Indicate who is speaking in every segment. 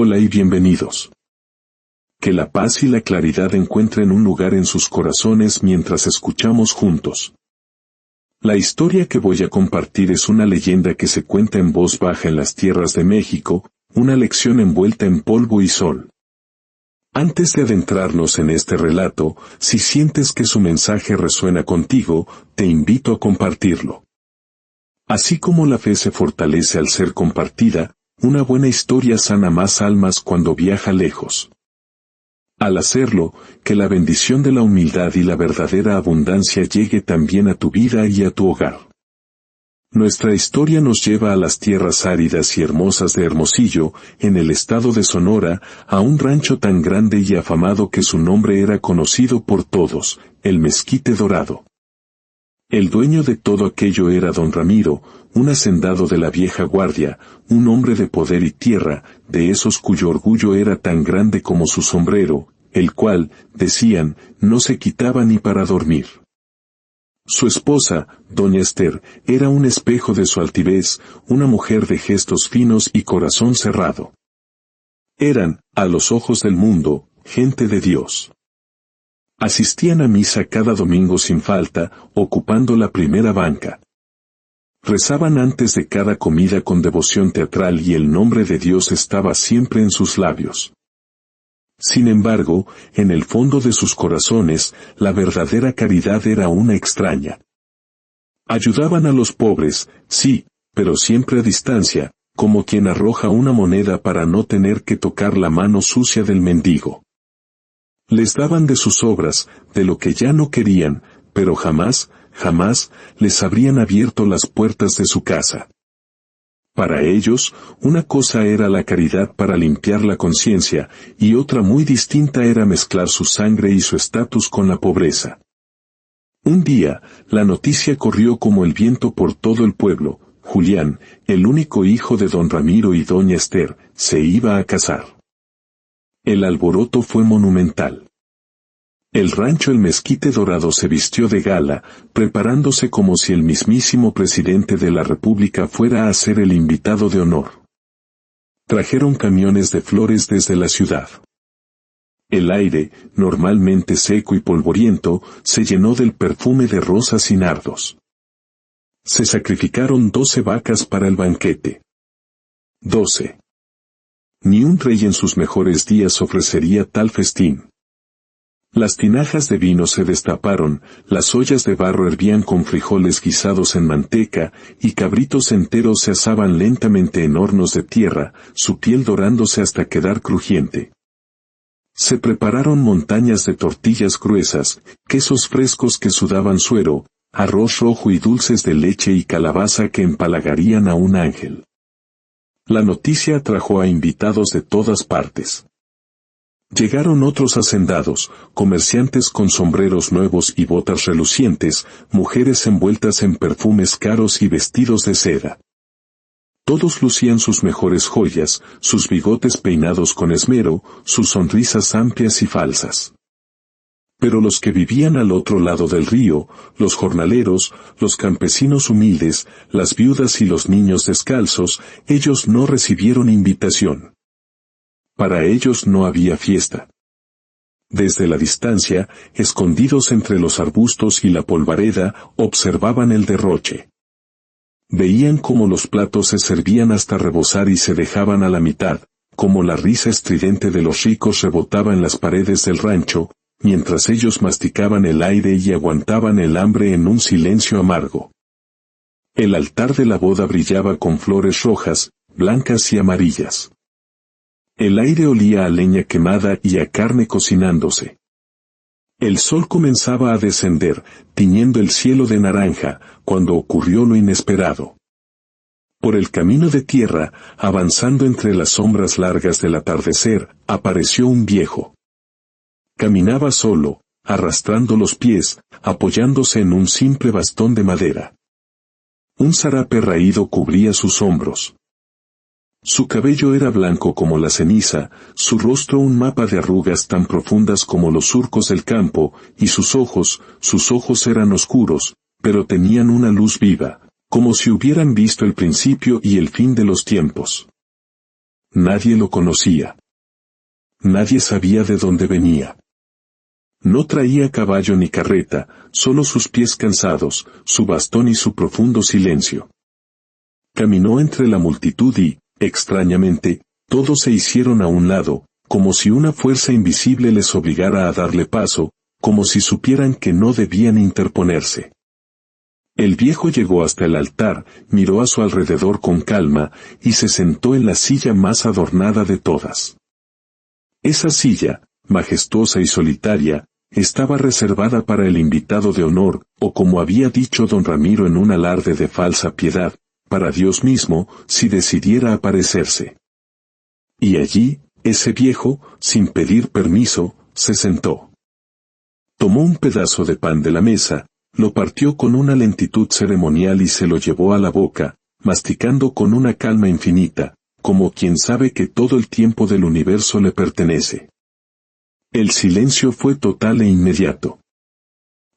Speaker 1: Hola y bienvenidos. Que la paz y la claridad encuentren un lugar en sus corazones mientras escuchamos juntos. La historia que voy a compartir es una leyenda que se cuenta en voz baja en las tierras de México, una lección envuelta en polvo y sol. Antes de adentrarnos en este relato, si sientes que su mensaje resuena contigo, te invito a compartirlo. Así como la fe se fortalece al ser compartida, una buena historia sana más almas cuando viaja lejos. Al hacerlo, que la bendición de la humildad y la verdadera abundancia llegue también a tu vida y a tu hogar. Nuestra historia nos lleva a las tierras áridas y hermosas de Hermosillo, en el estado de Sonora, a un rancho tan grande y afamado que su nombre era conocido por todos, el Mezquite Dorado. El dueño de todo aquello era don Ramiro, un hacendado de la vieja guardia, un hombre de poder y tierra, de esos cuyo orgullo era tan grande como su sombrero, el cual, decían, no se quitaba ni para dormir. Su esposa, doña Esther, era un espejo de su altivez, una mujer de gestos finos y corazón cerrado. Eran, a los ojos del mundo, gente de Dios. Asistían a misa cada domingo sin falta, ocupando la primera banca. Rezaban antes de cada comida con devoción teatral y el nombre de Dios estaba siempre en sus labios. Sin embargo, en el fondo de sus corazones, la verdadera caridad era una extraña. Ayudaban a los pobres, sí, pero siempre a distancia, como quien arroja una moneda para no tener que tocar la mano sucia del mendigo. Les daban de sus obras, de lo que ya no querían, pero jamás les habrían abierto las puertas de su casa. Para ellos, una cosa era la caridad para limpiar la conciencia, y otra muy distinta era mezclar su sangre y su estatus con la pobreza. Un día, la noticia corrió como el viento por todo el pueblo: Julián, el único hijo de don Ramiro y doña Esther, se iba a casar. El alboroto fue monumental. El rancho El Mezquite Dorado se vistió de gala, preparándose como si el mismísimo presidente de la República fuera a ser el invitado de honor. Trajeron camiones de flores desde la ciudad. El aire, normalmente seco y polvoriento, se llenó del perfume de rosas y nardos. Se sacrificaron 12 vacas para el banquete. 12. Ni un rey en sus mejores días ofrecería tal festín. Las tinajas de vino se destaparon, las ollas de barro hervían con frijoles guisados en manteca, y cabritos enteros se asaban lentamente en hornos de tierra, su piel dorándose hasta quedar crujiente. Se prepararon montañas de tortillas gruesas, quesos frescos que sudaban suero, arroz rojo y dulces de leche y calabaza que empalagarían a un ángel. La noticia atrajo a invitados de todas partes. Llegaron otros hacendados, comerciantes con sombreros nuevos y botas relucientes, mujeres envueltas en perfumes caros y vestidos de seda. Todos lucían sus mejores joyas, sus bigotes peinados con esmero, sus sonrisas amplias y falsas. Pero los que vivían al otro lado del río, los jornaleros, los campesinos humildes, las viudas y los niños descalzos, ellos no recibieron invitación. Para ellos no había fiesta. Desde la distancia, escondidos entre los arbustos y la polvareda, observaban el derroche. Veían cómo los platos se servían hasta rebosar y se dejaban a la mitad, cómo la risa estridente de los ricos rebotaba en las paredes del rancho, mientras ellos masticaban el aire y aguantaban el hambre en un silencio amargo. El altar de la boda brillaba con flores rojas, blancas y amarillas. El aire olía a leña quemada y a carne cocinándose. El sol comenzaba a descender, tiñendo el cielo de naranja, cuando ocurrió lo inesperado. Por el camino de tierra, avanzando entre las sombras largas del atardecer, apareció un viejo. Caminaba solo, arrastrando los pies, apoyándose en un simple bastón de madera. Un zarape raído cubría sus hombros. Su cabello era blanco como la ceniza, su rostro un mapa de arrugas tan profundas como los surcos del campo, y sus ojos eran oscuros, pero tenían una luz viva, como si hubieran visto el principio y el fin de los tiempos. Nadie lo conocía. Nadie sabía de dónde venía. No traía caballo ni carreta, solo sus pies cansados, su bastón y su profundo silencio. Caminó entre la multitud y, extrañamente, todos se hicieron a un lado, como si una fuerza invisible les obligara a darle paso, como si supieran que no debían interponerse. El viejo llegó hasta el altar, miró a su alrededor con calma, y se sentó en la silla más adornada de todas. Esa silla, majestuosa y solitaria, estaba reservada para el invitado de honor, o como había dicho don Ramiro en un alarde de falsa piedad, para Dios mismo, si decidiera aparecerse. Y allí, ese viejo, sin pedir permiso, se sentó. Tomó un pedazo de pan de la mesa, lo partió con una lentitud ceremonial y se lo llevó a la boca, masticando con una calma infinita, como quien sabe que todo el tiempo del universo le pertenece. El silencio fue total e inmediato.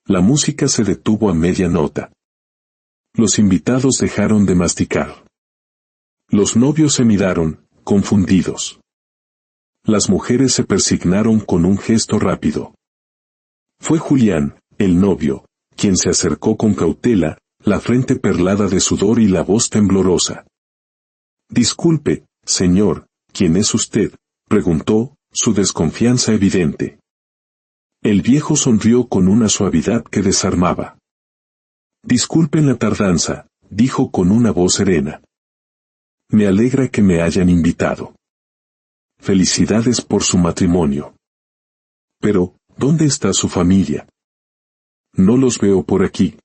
Speaker 1: La música se detuvo a media nota. Los invitados dejaron de masticar. Los novios se miraron, confundidos. Las mujeres se persignaron con un gesto rápido. Fue Julián, el novio, quien se acercó con cautela, la frente perlada de sudor y la voz temblorosa. «Disculpe, señor, ¿quién es usted?», preguntó, su desconfianza evidente. El viejo sonrió con una suavidad que desarmaba. «Disculpen la tardanza», dijo con una voz serena. «Me alegra que me hayan invitado. Felicidades por su matrimonio. Pero, ¿dónde está su familia? No los veo por aquí».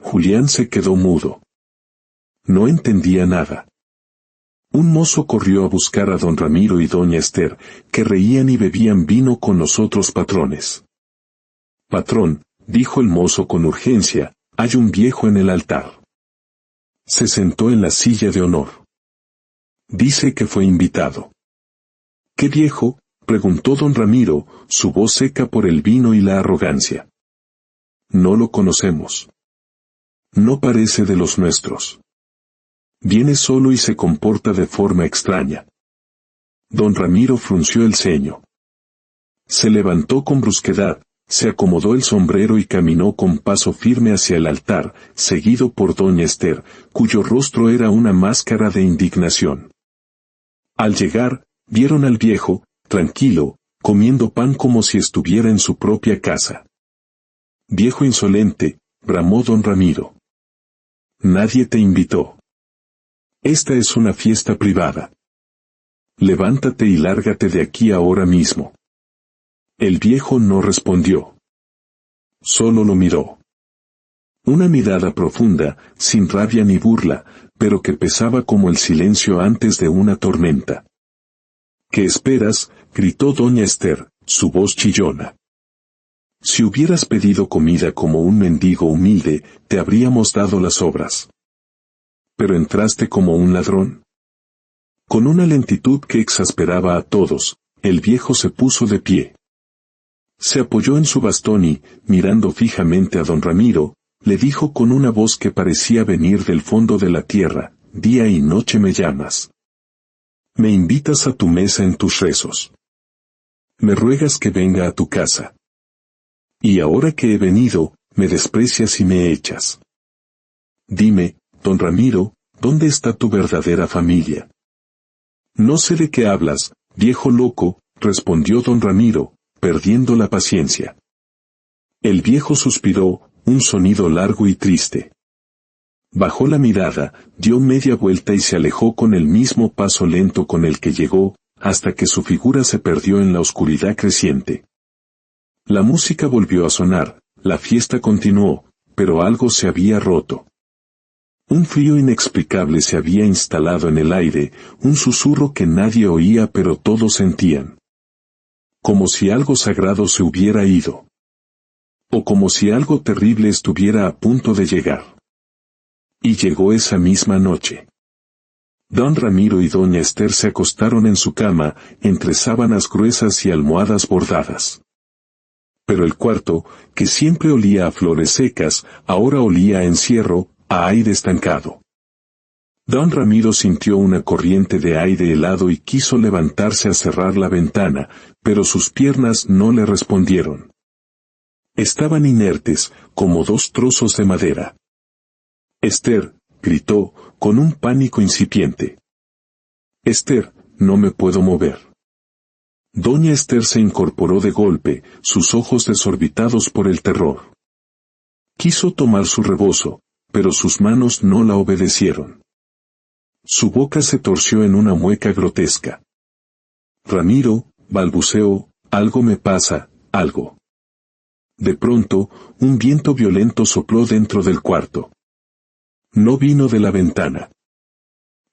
Speaker 1: Julián se quedó mudo. No entendía nada. Un mozo corrió a buscar a don Ramiro y doña Esther, que reían y bebían vino con los otros patrones. «Patrón», dijo el mozo con urgencia, «hay un viejo en el altar». Se sentó en la silla de honor. «Dice que fue invitado». «¿Qué viejo?», preguntó don Ramiro, su voz seca por el vino y la arrogancia. «No lo conocemos. No parece de los nuestros. Viene solo y se comporta de forma extraña». Don Ramiro frunció el ceño. Se levantó con brusquedad, se acomodó el sombrero y caminó con paso firme hacia el altar, seguido por doña Esther, cuyo rostro era una máscara de indignación. Al llegar, vieron al viejo, tranquilo, comiendo pan como si estuviera en su propia casa. «Viejo insolente», bramó don Ramiro. «Nadie te invitó. Esta es una fiesta privada. Levántate y lárgate de aquí ahora mismo». El viejo no respondió. Solo lo miró. Una mirada profunda, sin rabia ni burla, pero que pesaba como el silencio antes de una tormenta. «¿Qué esperas?», gritó doña Esther, su voz chillona. «Si hubieras pedido comida como un mendigo humilde, te habríamos dado las sobras. Pero entraste como un ladrón». Con una lentitud que exasperaba a todos, el viejo se puso de pie. Se apoyó en su bastón y, mirando fijamente a don Ramiro, le dijo con una voz que parecía venir del fondo de la tierra: «Día y noche me llamas. Me invitas a tu mesa en tus rezos. Me ruegas que venga a tu casa. Y ahora que he venido, me desprecias y me echas. Dime, don Ramiro, ¿dónde está tu verdadera familia?». «No sé de qué hablas, viejo loco», respondió don Ramiro, perdiendo la paciencia. El viejo suspiró, un sonido largo y triste. Bajó la mirada, dio media vuelta y se alejó con el mismo paso lento con el que llegó, hasta que su figura se perdió en la oscuridad creciente. La música volvió a sonar, la fiesta continuó, pero algo se había roto. Un frío inexplicable se había instalado en el aire, un susurro que nadie oía pero todos sentían. Como si algo sagrado se hubiera ido. O como si algo terrible estuviera a punto de llegar. Y llegó esa misma noche. Don Ramiro y doña Esther se acostaron en su cama, entre sábanas gruesas y almohadas bordadas. Pero el cuarto, que siempre olía a flores secas, ahora olía a encierro, a aire estancado. Don Ramiro sintió una corriente de aire helado y quiso levantarse a cerrar la ventana, pero sus piernas no le respondieron. Estaban inertes, como dos trozos de madera. «Esther», gritó, con un pánico incipiente. «Esther, no me puedo mover». Doña Esther se incorporó de golpe, sus ojos desorbitados por el terror. Quiso tomar su rebozo, pero sus manos no la obedecieron. Su boca se torció en una mueca grotesca. «Ramiro», balbuceó, «algo me pasa, algo». De pronto, un viento violento sopló dentro del cuarto. No vino de la ventana.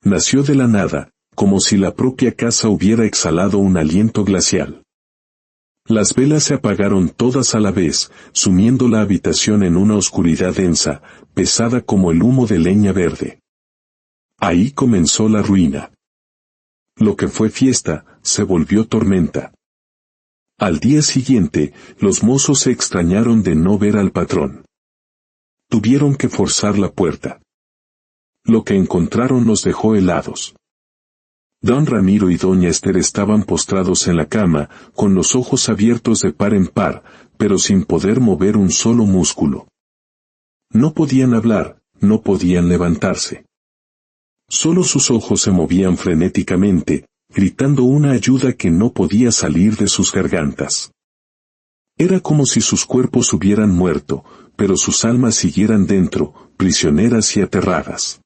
Speaker 1: Nació de la nada, como si la propia casa hubiera exhalado un aliento glacial. Las velas se apagaron todas a la vez, sumiendo la habitación en una oscuridad densa, pesada como el humo de leña verde. Ahí comenzó la ruina. Lo que fue fiesta, se volvió tormenta. Al día siguiente, los mozos se extrañaron de no ver al patrón. Tuvieron que forzar la puerta. Lo que encontraron los dejó helados. Don Ramiro y doña Esther estaban postrados en la cama, con los ojos abiertos de par en par, pero sin poder mover un solo músculo. No podían hablar, no podían levantarse. Solo sus ojos se movían frenéticamente, gritando una ayuda que no podía salir de sus gargantas. Era como si sus cuerpos hubieran muerto, pero sus almas siguieran dentro, prisioneras y aterradas.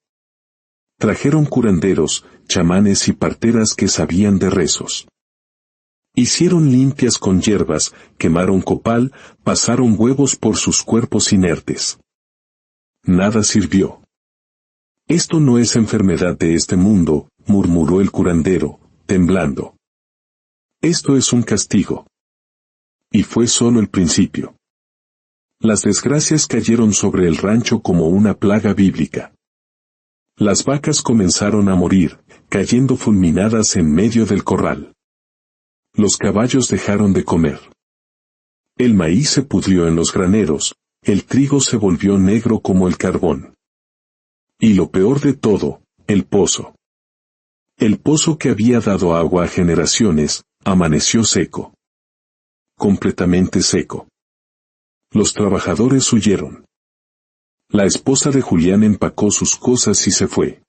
Speaker 1: Trajeron curanderos, chamanes y parteras que sabían de rezos. Hicieron limpias con hierbas, quemaron copal, pasaron huevos por sus cuerpos inertes. Nada sirvió. «Esto no es enfermedad de este mundo», murmuró el curandero, temblando. «Esto es un castigo». Y fue solo el principio. Las desgracias cayeron sobre el rancho como una plaga bíblica. Las vacas comenzaron a morir, cayendo fulminadas en medio del corral. Los caballos dejaron de comer. El maíz se pudrió en los graneros, el trigo se volvió negro como el carbón. Y lo peor de todo, el pozo. El pozo que había dado agua a generaciones, amaneció seco. Completamente seco. Los trabajadores huyeron. La esposa de Julián empacó sus cosas y se fue.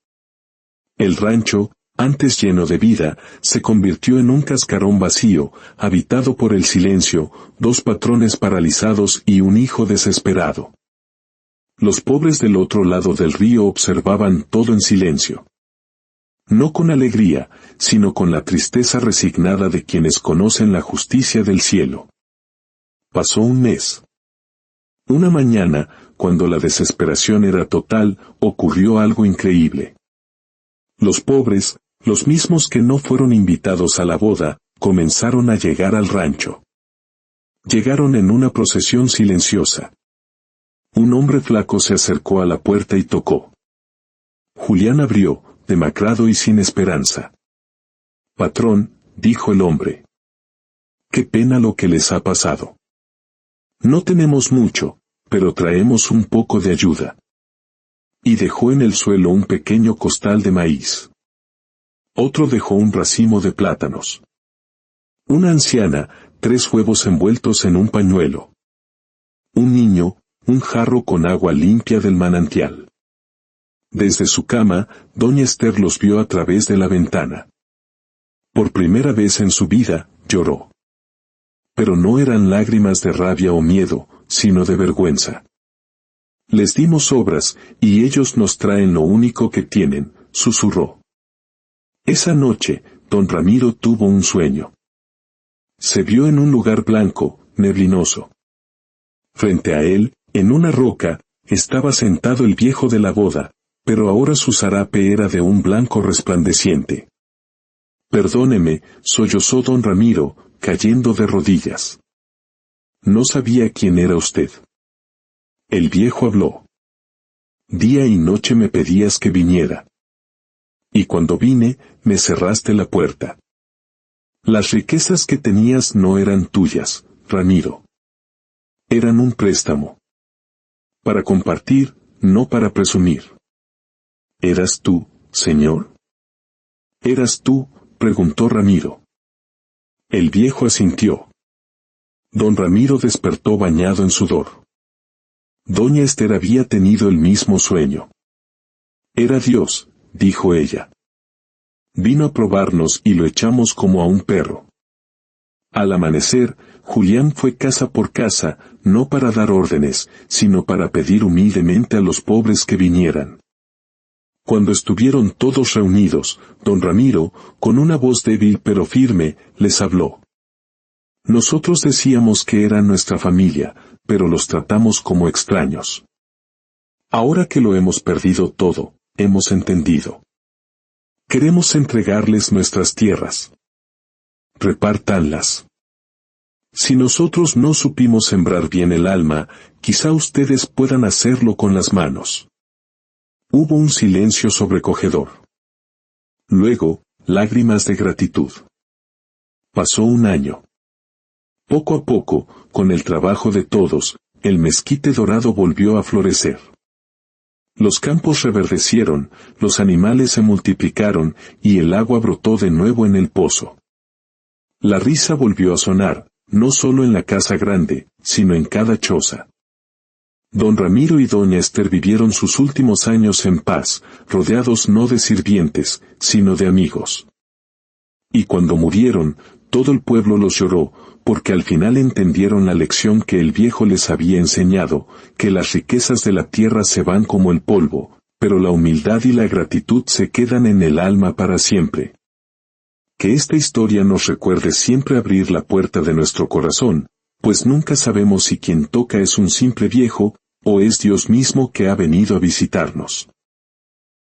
Speaker 1: El rancho, antes lleno de vida, se convirtió en un cascarón vacío, habitado por el silencio, dos patrones paralizados y un hijo desesperado. Los pobres del otro lado del río observaban todo en silencio. No con alegría, sino con la tristeza resignada de quienes conocen la justicia del cielo. Pasó un mes. Una mañana, cuando la desesperación era total, ocurrió algo increíble. Los pobres, los mismos que no fueron invitados a la boda, comenzaron a llegar al rancho. Llegaron en una procesión silenciosa. Un hombre flaco se acercó a la puerta y tocó. Julián abrió, demacrado y sin esperanza. «Patrón», dijo el hombre. «Qué pena lo que les ha pasado. No tenemos mucho, pero traemos un poco de ayuda». Y dejó en el suelo un pequeño costal de maíz. Otro dejó un racimo de plátanos. Una anciana, 3 huevos envueltos en un pañuelo. Un niño, un jarro con agua limpia del manantial. Desde su cama, doña Esther los vio a través de la ventana. Por primera vez en su vida, lloró. Pero no eran lágrimas de rabia o miedo, sino de vergüenza. «Les dimos obras, y ellos nos traen lo único que tienen», susurró. Esa noche, don Ramiro tuvo un sueño. Se vio en un lugar blanco, neblinoso. Frente a él, en una roca, estaba sentado el viejo de la boda, pero ahora su zarape era de un blanco resplandeciente. «Perdóneme», sollozó don Ramiro, cayendo de rodillas. «No sabía quién era usted». El viejo habló. «Día y noche me pedías que viniera. Y cuando vine, me cerraste la puerta. Las riquezas que tenías no eran tuyas, Ramiro. Eran un préstamo. Para compartir, no para presumir. Eras tú, señor? ¿Eras tú?, preguntó Ramiro. El viejo asintió. Don Ramiro despertó bañado en sudor. Doña Esther había tenido el mismo sueño. Era Dios, dijo ella. Vino a probarnos y lo echamos como a un perro. Al amanecer, Julián fue casa por casa, no para dar órdenes, sino para pedir humildemente a los pobres que vinieran. Cuando estuvieron todos reunidos, don Ramiro, con una voz débil pero firme, les habló. Nosotros decíamos que eran nuestra familia, pero los tratamos como extraños. Ahora que lo hemos perdido todo, hemos entendido. Queremos entregarles nuestras tierras. Repártanlas. Si nosotros no supimos sembrar bien el alma, quizá ustedes puedan hacerlo con las manos. Hubo un silencio sobrecogedor. Luego, lágrimas de gratitud. Pasó un año. Poco a poco, con el trabajo de todos, el mezquite dorado volvió a florecer. Los campos reverdecieron, los animales se multiplicaron, y el agua brotó de nuevo en el pozo. La risa volvió a sonar, no solo en la casa grande, sino en cada choza. Don Ramiro y doña Esther vivieron sus últimos años en paz, rodeados no de sirvientes, sino de amigos. Y cuando murieron, todo el pueblo los lloró, porque al final entendieron la lección que el viejo les había enseñado, que las riquezas de la tierra se van como el polvo, pero la humildad y la gratitud se quedan en el alma para siempre. Que esta historia nos recuerde siempre abrir la puerta de nuestro corazón, pues nunca sabemos si quien toca es un simple viejo, o es Dios mismo que ha venido a visitarnos.